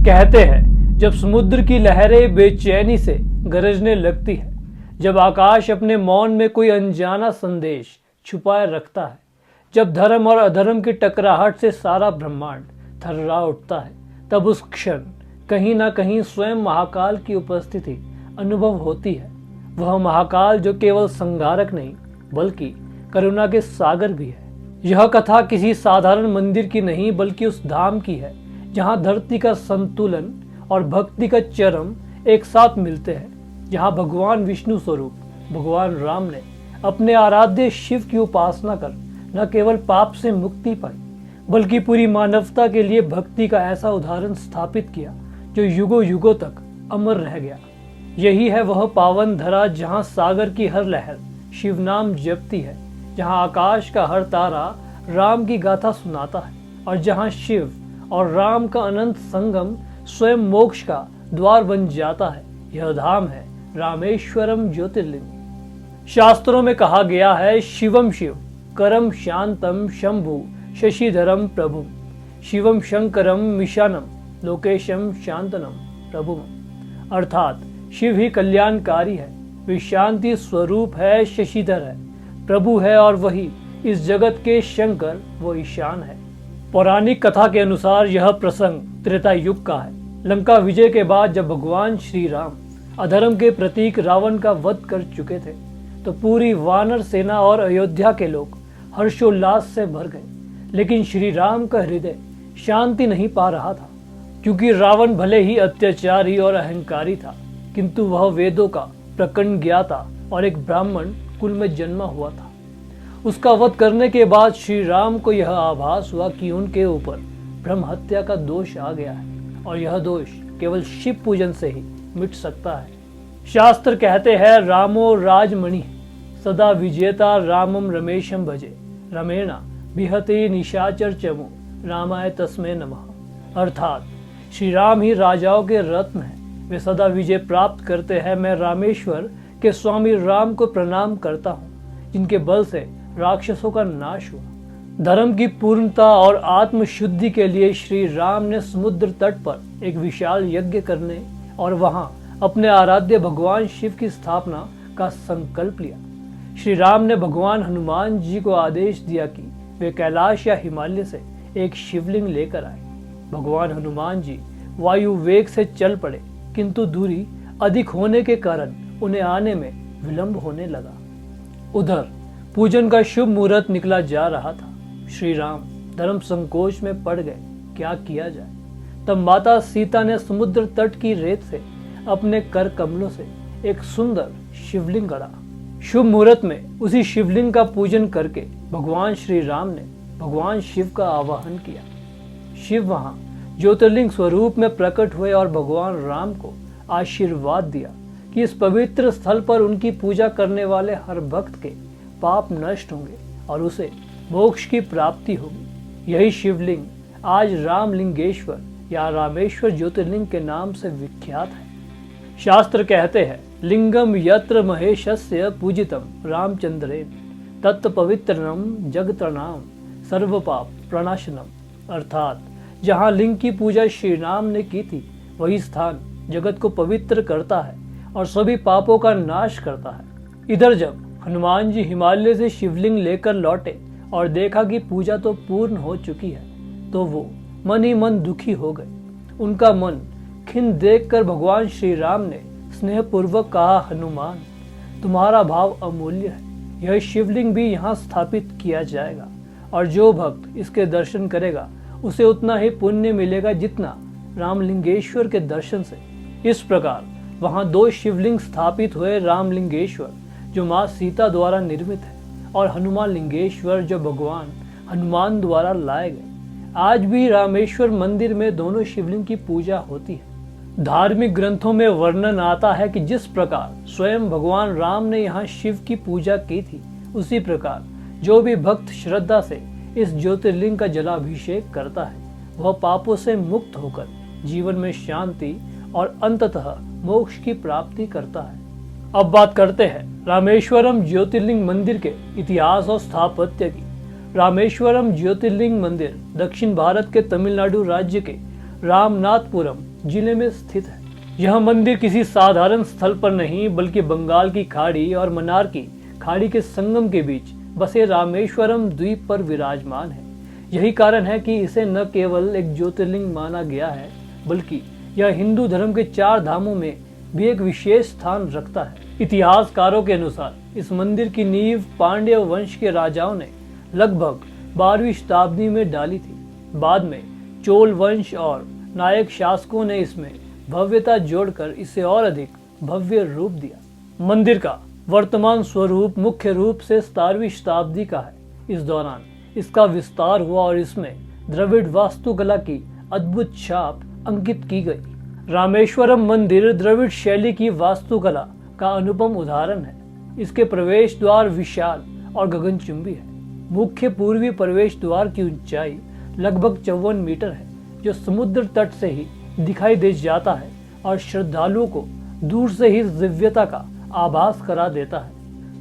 कहते हैं जब समुद्र की लहरें बेचैनी से गरजने लगती है, जब आकाश अपने मौन में कोई अनजाना संदेश छुपाए रखता है, जब धर्म और अधर्म की टकराहट से सारा ब्रह्मांड थर्रा उठता है, तब उस क्षण कहीं ना कहीं स्वयं महाकाल की उपस्थिति अनुभव होती है। वह महाकाल जो केवल संहारक नहीं बल्कि करुणा के सागर भी है। यह कथा किसी साधारण मंदिर की नहीं बल्कि उस धाम की है जहाँ धरती का संतुलन और भक्ति का चरम एक साथ मिलते हैं, जहाँ भगवान विष्णु स्वरूप भगवान राम ने अपने आराध्य शिव की उपासना कर न केवल पाप से मुक्ति पाई बल्कि पूरी मानवता के लिए भक्ति का ऐसा उदाहरण स्थापित किया जो युगों युगों तक अमर रह गया। यही है वह पावन धरा जहाँ सागर की हर लहर शिव नाम जपती है, जहाँ आकाश का हर तारा राम की गाथा सुनाता है और जहाँ शिव और राम का अनंत संगम स्वयं मोक्ष का द्वार बन जाता है। यह धाम है रामेश्वरम ज्योतिर्लिंग। शास्त्रों में कहा गया है, शिवम शिव करम शांतम शंभु शशिधरम प्रभु शिवम शंकरम मिशानम लोकेशम शांतनम प्रभु। अर्थात शिव ही कल्याणकारी है, वे शांति स्वरूप है, शशिधर है, प्रभु है और वही इस जगत के शंकर व ईशान है। पौराणिक कथा के अनुसार यह प्रसंग त्रेता युग का है। लंका विजय के बाद जब भगवान श्री राम अधर्म के प्रतीक रावण का वध कर चुके थे तो पूरी वानर सेना और अयोध्या के लोग हर्षोल्लास से भर गए, लेकिन श्री राम का हृदय शांति नहीं पा रहा था, क्योंकि रावण भले ही अत्याचारी और अहंकारी था किंतु वह वेदों का प्रकंड ज्ञाता और एक ब्राह्मण कुल में जन्मा हुआ था। उसका वध करने के बाद श्री राम को यह आभास हुआ कि उनके ऊपर ब्रह्म हत्या का दोष आ गया है और यह दोष केवल शिव पूजन से ही मिट सकता है। शास्त्र कहते हैं, रामो राजमणि सदा विजेता रामम रमेशम भजे रमेणा बिहते निशाचर चमो रामाय तस्मै नमः। अर्थात श्री राम ही राजाओं के रत्न हैं, वे सदा विजय प्राप्त करते हैं। मैं रामेश्वर के स्वामी राम को प्रणाम करता हूँ, जिनके बल से राक्षसों का नाश हुआ। धर्म की पूर्णता और आत्म शुद्धि के लिए श्री राम ने समुद्र तट पर एक विशाल यज्ञ करने और वहां अपने आराध्य भगवान शिव की स्थापना का संकल्प लिया। श्री राम ने भगवान हनुमान जी को आदेश दिया कि वे कैलाश या हिमालय से एक शिवलिंग लेकर आए। भगवान हनुमान जी वायु वेग से चल पड़े, किंतु दूरी अधिक होने के कारण उन्हें आने में विलंब होने लगा। उधर पूजन का शुभ मुहूर्त निकला जा रहा था। श्री राम धर्म संकोच में पड़ गए, क्या किया जाए। तब माता सीता ने समुद्र तट की रेत से अपने कर कमलों से एक सुंदर शिवलिंग गढ़ा। शुभ मुहूर्त में उसी शिवलिंग का पूजन करके भगवान श्री राम ने भगवान शिव का आवाहन किया। शिव वहां ज्योतिर्लिंग स्वरूप में प्रकट हुए और भगवान राम को आशीर्वाद दिया कि इस पवित्र स्थल पर उनकी पूजा करने वाले हर भक्त के पाप नष्ट होंगे और उसे मोक्ष की प्राप्ति होगी। यही शिवलिंग आज रामलिंगेश्वर या रामेश्वर ज्योतिर्लिंग के नाम से विख्यात है। शास्त्र कहते हैं, लिंगम यत्र महेशस्य पूजितम रामचंद्रेन तत् पवित्रम जगत्रनाम सर्व पाप प्रणाशनम। अर्थात जहाँ लिंग की पूजा श्री राम ने की थी, वही स्थान जगत को पवित्र करता है और सभी पापों का नाश करता है। इधर जब हनुमान जी हिमालय से शिवलिंग लेकर लौटे और देखा कि पूजा तो पूर्ण हो चुकी है, तो वो मन ही मन दुखी हो गए। उनका मन खिन्न देखकर भगवान श्री राम ने स्नेहपूर्वक कहा, हनुमान तुम्हारा भाव अमूल्य है, यह शिवलिंग भी यहाँ स्थापित किया जाएगा और जो भक्त इसके दर्शन करेगा उसे उतना ही पुण्य मिलेगा जितना रामलिंगेश्वर के दर्शन से। इस प्रकार वहाँ दो शिवलिंग स्थापित हुए, रामलिंगेश्वर जो माँ सीता द्वारा निर्मित है और हनुमान लिंगेश्वर जो भगवान हनुमान द्वारा लाए गए। आज भी रामेश्वर मंदिर में दोनों शिवलिंग की पूजा होती है। धार्मिक ग्रंथों में वर्णन आता है कि जिस प्रकार स्वयं भगवान राम ने यहाँ शिव की पूजा की थी, उसी प्रकार जो भी भक्त श्रद्धा से इस ज्योतिर्लिंग का जलाभिषेक करता है, वह पापों से मुक्त होकर जीवन में शांति और अंततः मोक्ष की प्राप्ति करता है। अब बात करते हैं रामेश्वरम ज्योतिर्लिंग मंदिर के इतिहास और स्थापत्य की। रामेश्वरम ज्योतिर्लिंग मंदिर दक्षिण भारत के तमिलनाडु राज्य के रामनाथपुरम जिले में स्थित है। यह मंदिर किसी साधारण स्थल पर नहीं बल्कि बंगाल की खाड़ी और मन्नार की खाड़ी के संगम के बीच बसे रामेश्वरम द्वीप पर विराजमान है। यही कारण है कि इसे न केवल एक ज्योतिर्लिंग माना गया है बल्कि यह हिंदू धर्म के 4 धामों में भी एक विशेष स्थान रखता है। इतिहासकारों के अनुसार इस मंदिर की नींव पांड्य वंश के राजाओं ने लगभग 12वीं शताब्दी में डाली थी। बाद में चोल वंश और नायक शासकों ने इसमें भव्यता जोड़कर इसे और अधिक भव्य रूप दिया। मंदिर का वर्तमान स्वरूप मुख्य रूप से 17वीं शताब्दी का है। इस दौरान इसका विस्तार हुआ और इसमें द्रविड़ वास्तुकला की अद्भुत छाप अंकित की गई। रामेश्वरम मंदिर द्रविड़ शैली की वास्तुकला का अनुपम उदाहरण है। इसके प्रवेश द्वार विशाल और गगनचुंबी है। मुख्य पूर्वी प्रवेश द्वार की ऊंचाई लगभग 54 मीटर है, जो समुद्र तट से ही दिखाई दे जाता है और श्रद्धालुओं को दूर से ही दिव्यता का आभास करा देता है।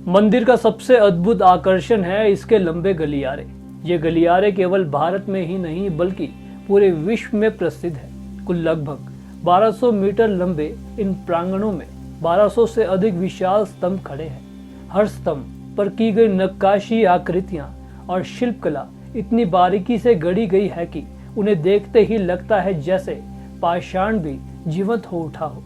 मंदिर का सबसे अद्भुत आकर्षण है इसके लंबे गलियारे। ये गलियारे केवल भारत में ही नहीं बल्कि पूरे विश्व में प्रसिद्ध है। कुल लगभग 1200 मीटर लंबे इन प्रांगणों में 1200 से अधिक विशाल स्तंभ खड़े हैं। हर स्तंभ पर की गई नक्काशी, आकृतियां और शिल्पकला इतनी बारीकी से गढ़ी गई है कि उन्हें देखते ही लगता है जैसे पाषाण भी जीवंत हो उठा हो।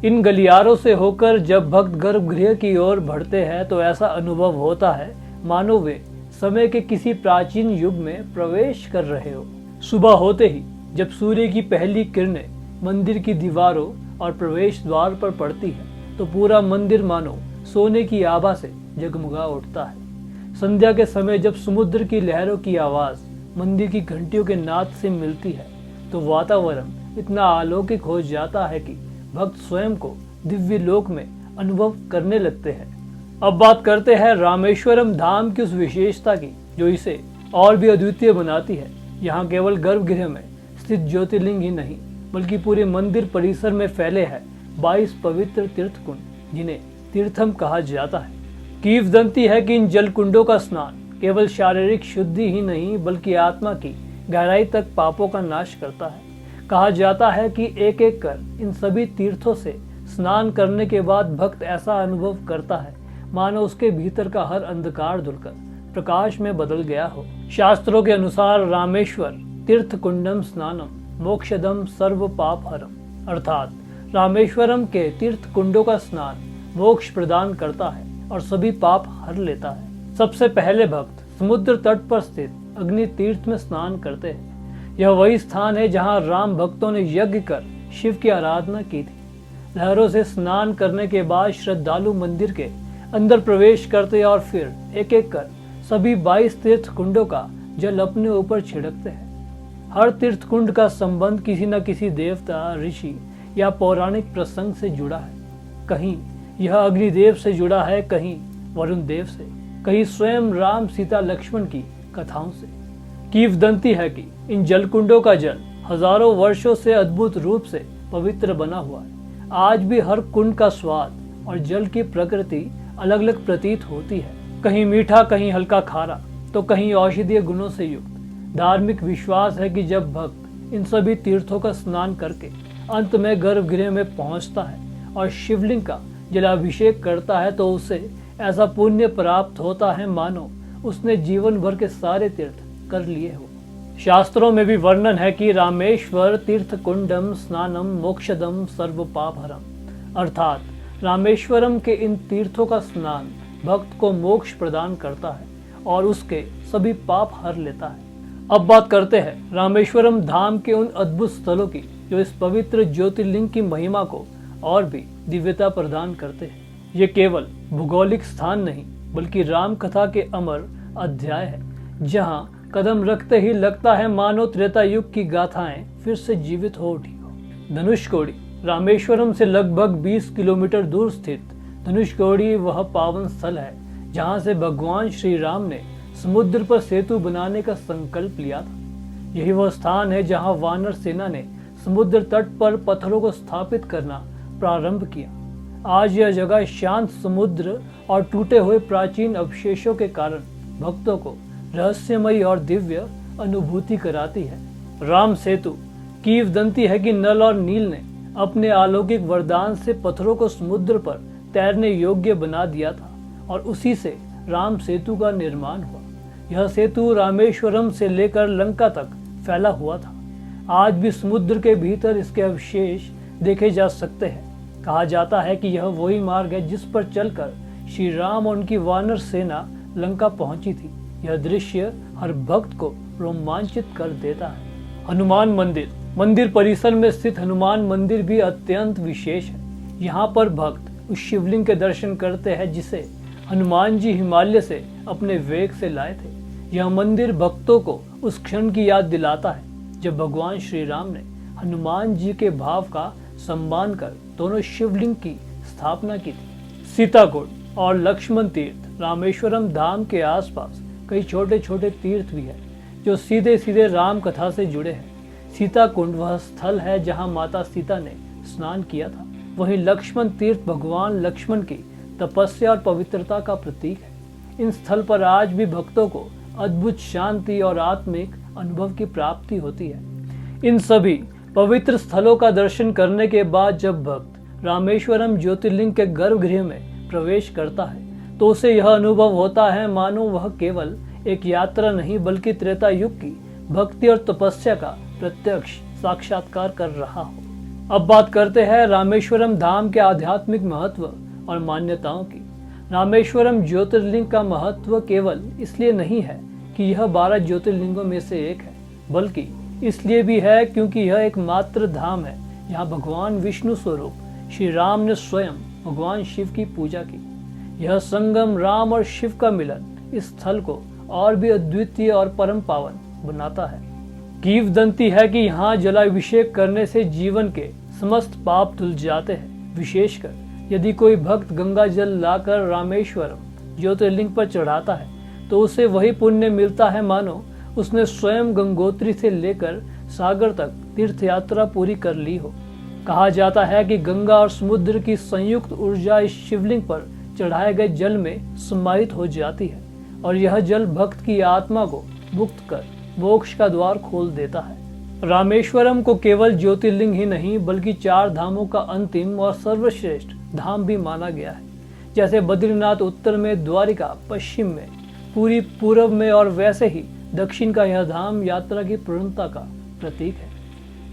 इन गलियारों से होकर जब भक्त गर्भगृह की ओर बढ़ते हैं तो ऐसा अनुभव होता है मानो वे समय के किसी प्राचीन युग में प्रवेश कर रहे हो। सुबह होते ही जब सूर्य की पहली किरणें मंदिर की दीवारों और प्रवेश द्वार पर पड़ती है तो पूरा मंदिर मानो सोने की आभा से जगमगा उठता है। संध्या के समय जब समुद्र की लहरों की आवाज मंदिर की घंटियों के नाद से मिलती है तो वातावरण इतना अलौकिक हो जाता है कि भक्त स्वयं को दिव्य लोक में अनुभव करने लगते हैं। अब बात करते हैं रामेश्वरम धाम की उस विशेषता की जो इसे और भी अद्वितीय बनाती है। यहाँ केवल गर्भगृह में स्थित ज्योतिर्लिंग ही नहीं बल्कि पूरे मंदिर परिसर में फैले हैं 22 पवित्र तीर्थ कुंड जिन्हें तीर्थम कहा जाता है। किंवदंती है कि इन जल कुंडों का स्नान केवल शारीरिक शुद्धि ही नहीं बल्कि आत्मा की गहराई तक पापों का नाश करता है। कहा जाता है कि एक एक कर इन सभी तीर्थों से स्नान करने के बाद भक्त ऐसा अनुभव करता है मानो उसके भीतर का हर अंधकार धुलकर प्रकाश में बदल गया हो। शास्त्रों के अनुसार रामेश्वर तीर्थ कुंडम स्नानम मोक्षदम सर्व पाप हरम, अर्थात रामेश्वरम के तीर्थ कुंडों का स्नान मोक्ष प्रदान करता है और सभी पाप हर लेता है। सबसे पहले भक्त समुद्र तट पर स्थित अग्नि तीर्थ में स्नान करते हैं। यह वही स्थान है जहां राम भक्तों ने यज्ञ कर शिव की आराधना की थी। लहरों से स्नान करने के बाद श्रद्धालु मंदिर के अंदर प्रवेश करते और फिर एक एक कर सभी 22 तीर्थ कुंडों का जल अपने ऊपर छिड़कते हैं। हर तीर्थ कुंड का संबंध किसी न किसी देवता, ऋषि या पौराणिक प्रसंग से जुड़ा है। कहीं यह अग्निदेव से जुड़ा है, कहीं वरुण देव से, कहीं स्वयं राम, सीता, लक्ष्मण की कथाओं से। किंवदंती है कि इन जलकुंडों का जल हजारों वर्षों से अद्भुत रूप से पवित्र बना हुआ है। आज भी हर कुंड का स्वाद और जल की प्रकृति अलग अलग प्रतीत होती है, कहीं मीठा, कहीं हल्का खारा, तो कहीं औषधीय गुणों से युक्त। धार्मिक विश्वास है कि जब भक्त इन सभी तीर्थों का स्नान करके अंत में गर्भगृह में पहुंचता है और शिवलिंग का जलाभिषेक करता है तो उसे ऐसा पुण्य प्राप्त होता है मानो उसने जीवन भर के सारे तीर्थ कर लिए हो। शास्त्रों में भी वर्णन है कि रामेश्वर तीर्थ कुंडम स्नानम मोक्षदम सर्व पाप हरम, अर्थात रामेश्वरम के इन तीर्थों का स्नान भक्त को मोक्ष प्रदान करता है और उसके सभी पाप हर लेता है। अब बात करते हैं रामेश्वरम धाम के उन अद्भुत स्थलों की जो इस पवित्र ज्योतिर्लिंग की महिमा को और भी दिव्यता प्रदान करते हैं। ये केवल भौगोलिक स्थान नहीं बल्कि राम कथा के अमर अध्याय है, जहाँ कदम रखते ही लगता है मानो त्रेता युग की गाथाएं फिर से जीवित हो उठी हो। धनुषकोडी रामेश्वरम से लगभग 20 किलोमीटर दूर स्थित धनुषकोडी वह पावन स्थल है जहाँ से भगवान श्री राम ने समुद्र पर सेतु बनाने का संकल्प लिया था। यही वह स्थान है जहाँ वानर सेना ने समुद्र तट पर पत्थरों को स्थापित करना प्रारंभ किया। आज यह जगह शांत समुद्र और टूटे हुए प्राचीन अवशेषों के कारण भक्तों को रहस्यमयी और दिव्य अनुभूति कराती है। राम सेतु किंवदंती है कि नल और नील ने अपने अलौकिक वरदान से पत्थरों को समुद्र पर तैरने योग्य बना दिया था और उसी से राम सेतु का निर्माण हुआ। यह सेतु रामेश्वरम से लेकर लंका तक फैला हुआ था। आज भी समुद्र के भीतर इसके अवशेष देखे जा सकते हैं। कहा जाता है कि यह वही मार्ग है जिस पर चलकर श्री राम और उनकी वानर सेना लंका पहुंची थी। यह दृश्य हर भक्त को रोमांचित कर देता है। हनुमान मंदिर परिसर में स्थित हनुमान मंदिर भी अत्यंत विशेष है। यहाँ पर भक्त उस शिवलिंग के दर्शन करते हैं जिसे हनुमान जी हिमालय से अपने वेग से लाए थे। यह मंदिर भक्तों को उस क्षण की याद दिलाता है जब भगवान श्री राम ने हनुमान जी के भाव का सम्मान कर दोनों शिवलिंग की स्थापना की थी। सीताकुंड और लक्ष्मण तीर्थ रामेश्वरम धाम के आसपास कई छोटे छोटे तीर्थ भी हैं जो सीधे सीधे राम कथा से जुड़े हैं। सीताकुंड वह स्थल है जहां माता सीता ने स्नान किया था। वहीं लक्ष्मण तीर्थ भगवान लक्ष्मण की तपस्या और पवित्रता का प्रतीक है। इन स्थल पर आज भी भक्तों को अद्भुत शांति और आत्मिक अनुभव की प्राप्ति होती है। इन सभी पवित्र स्थलों का दर्शन करने के बाद जब भक्त रामेश्वरम ज्योतिर्लिंग के गर्भगृह में प्रवेश करता है तो उसे यह अनुभव होता है मानो वह केवल एक यात्रा नहीं बल्कि त्रेता युग की भक्ति और तपस्या का प्रत्यक्ष साक्षात्कार कर रहा हो। अब बात करते हैं रामेश्वरम धाम के आध्यात्मिक महत्व और मान्यताओं की। रामेश्वरम ज्योतिर्लिंग का महत्व केवल इसलिए नहीं है कि यह 12 ज्योतिर्लिंगों में से एक है, बल्कि इसलिए भी है क्योंकि यह एकमात्र धाम है जहाँ भगवान विष्णु स्वरूप श्री राम ने स्वयं भगवान शिव की पूजा की। यह संगम राम और शिव का मिलन इस स्थल को और भी अद्वितीय और परम पावन बनाता है। किंवदंती है कि यहाँ जलाभिषेक करने से जीवन के समस्त पाप धुल जाते हैं। विशेषकर यदि कोई भक्त गंगा जल लाकर रामेश्वरम ज्योतिर्लिंग पर चढ़ाता है तो उसे वही पुण्य मिलता है मानो उसने स्वयं गंगोत्री से लेकर सागर तक तीर्थ यात्रा पूरी कर ली हो। कहा जाता है कि गंगा और समुद्र की संयुक्त ऊर्जा इस शिवलिंग पर चढ़ाए गए जल में समाहित हो जाती है और यह जल भक्त की आत्मा को मुक्त कर मोक्ष का द्वार खोल देता है। रामेश्वरम को केवल ज्योतिर्लिंग ही नहीं बल्कि 4 धामों का अंतिम और सर्वश्रेष्ठ धाम भी माना गया है। जैसे बद्रीनाथ उत्तर में, द्वारिका पश्चिम में, पूरी पूर्व में और वैसे ही दक्षिण का यह धाम यात्रा की पूर्णता का प्रतीक है।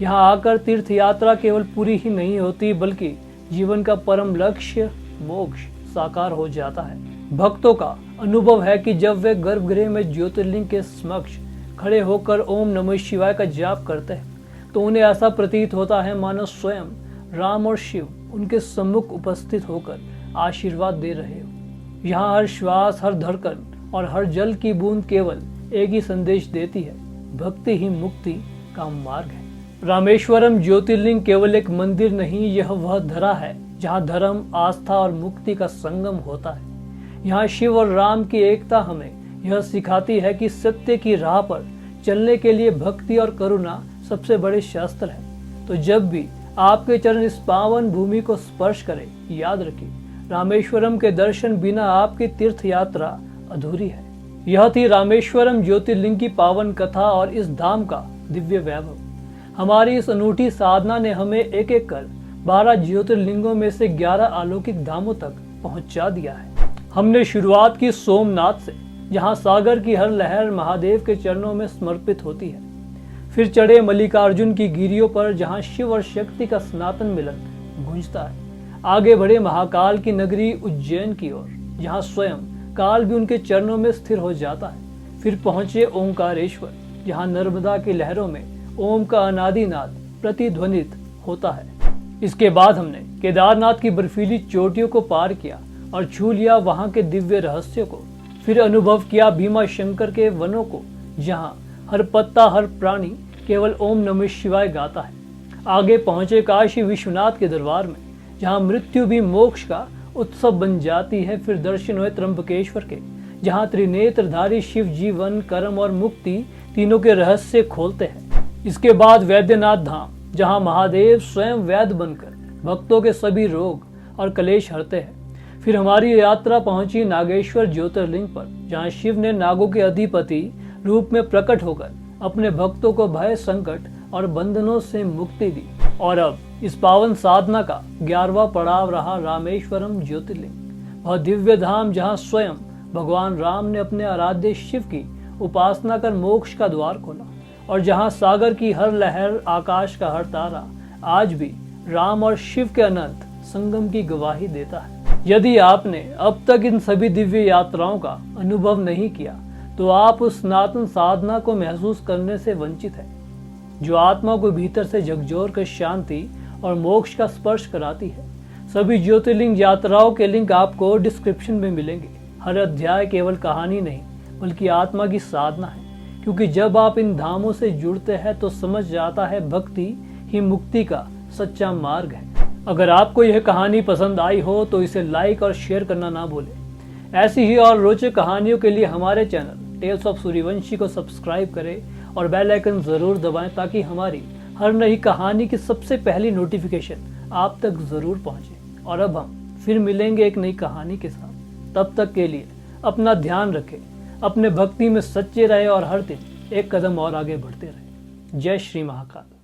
यहाँ आकर तीर्थ यात्रा केवल पूरी ही नहीं होती बल्कि जीवन का परम लक्ष्य मोक्ष साकार हो जाता है। भक्तों का अनुभव है कि जब वे गर्भगृह में ज्योतिर्लिंग के समक्ष खड़े होकर ओम नमः शिवाय का जाप करते हैं तो उन्हें ऐसा प्रतीत होता है मानो स्वयं राम और शिव उनके सम्मुख उपस्थित होकर आशीर्वाद दे रहे हो। यहाँ हर श्वास, हर धड़कन और हर जल की बूंद केवल एक ही संदेश देती है, भक्ति ही मुक्ति का मार्ग है। रामेश्वरम ज्योतिर्लिंग केवल एक मंदिर नहीं, यह वह धरा है जहाँ धर्म, आस्था और मुक्ति का संगम होता है। यहाँ शिव और राम की एकता हमें यह सिखाती है कि सत्य की राह पर चलने के लिए भक्ति और करुणा सबसे बड़े शस्त्र है। तो जब भी आपके चरण इस पावन भूमि को स्पर्श करें, याद रखिए रामेश्वरम के दर्शन बिना आपकी तीर्थ यात्रा अधूरी है। यह थी रामेश्वरम ज्योतिर्लिंग की पावन कथा और इस धाम का दिव्य वैभव। हमारी इस अनूठी साधना ने हमें एक एक कर 12 ज्योतिर्लिंगों में से 11 अलौकिक धामों तक पहुंचा दिया है। हमने शुरुआत की सोमनाथ से, जहां सागर की हर लहर महादेव के चरणों में समर्पित होती है। फिर चढ़े मल्लिकार्जुन की गिरियों पर जहां शिव और शक्ति का सनातन मिलन गूंजता है। आगे बढ़े महाकाल की नगरी उज्जैन की ओर, जहां स्वयं काल भी उनके चरणों में स्थिर हो जाता है। फिर पहुंचे ओंकारेश्वर, जहां नर्मदा की लहरों में ओम का अनादिनाद प्रतिध्वनित होता है। इसके बाद हमने केदारनाथ की बर्फीली चोटियों को पार किया और छू लिया वहां के दिव्य रहस्यों को। फिर अनुभव किया भीमा शंकर के वनों को, जहां हर पत्ता, हर प्राणी केवल ओम नमः शिवाय गाता है। आगे पहुंचे काशी विश्वनाथ के दरबार में, जहां मृत्यु भी मोक्ष का उत्सव बन जाती है। फिर दर्शन हुए त्र्यंबकेश्वर के, जहां त्रिनेत्रधारी शिव जीवन, कर्म और मुक्ति तीनों के रहस्य खोलते हैं। इसके बाद वैद्यनाथ धाम, जहां महादेव स्वयं वैद्य बनकर भक्तों के सभी रोग और कलेश हरते हैं। फिर हमारी यात्रा पहुंची नागेश्वर ज्योतिर्लिंग पर, जहां शिव ने नागों के अधिपति रूप में प्रकट होकर अपने भक्तों को भय, संकट और बंधनों से मुक्ति दी। और अब इस पावन साधना का 11वां पड़ाव रहा रामेश्वरम ज्योतिर्लिंग, वह दिव्य धाम जहां स्वयं भगवान राम ने अपने आराध्य शिव की उपासना कर मोक्ष का द्वार खोला, और जहां सागर की हर लहर, आकाश का हर तारा आज भी राम और शिव के अनंत संगम की गवाही देता है। यदि आपने अब तक इन सभी दिव्य यात्राओं का अनुभव नहीं किया तो आप उस सनातन साधना को महसूस करने से वंचित हैं, जो आत्मा को भीतर से झकझोर कर शांति और मोक्ष का स्पर्श कराती है। सभी ज्योतिर्लिंग यात्राओं के लिंक आपको डिस्क्रिप्शन में मिलेंगे। हर अध्याय केवल कहानी नहीं बल्कि आत्मा की साधना है, क्योंकि जब आप इन धामों से जुड़ते हैं तो समझ जाता है भक्ति ही मुक्ति का सच्चा मार्ग है। अगर आपको यह कहानी पसंद आई हो तो इसे लाइक और शेयर करना ना भूलें। ऐसी ही और रोचक कहानियों के लिए हमारे चैनल टेल्स ऑफ सूर्यवंशी को सब्सक्राइब करें और बेल आइकन जरूर दबाएं, ताकि हमारी हर नई कहानी की सबसे पहली नोटिफिकेशन आप तक जरूर पहुंचे। और अब हम फिर मिलेंगे एक नई कहानी के साथ। तब तक के लिए अपना ध्यान रखें, अपने भक्ति में सच्चे रहे और हर दिन एक कदम और आगे बढ़ते रहे। जय श्री महाकाल।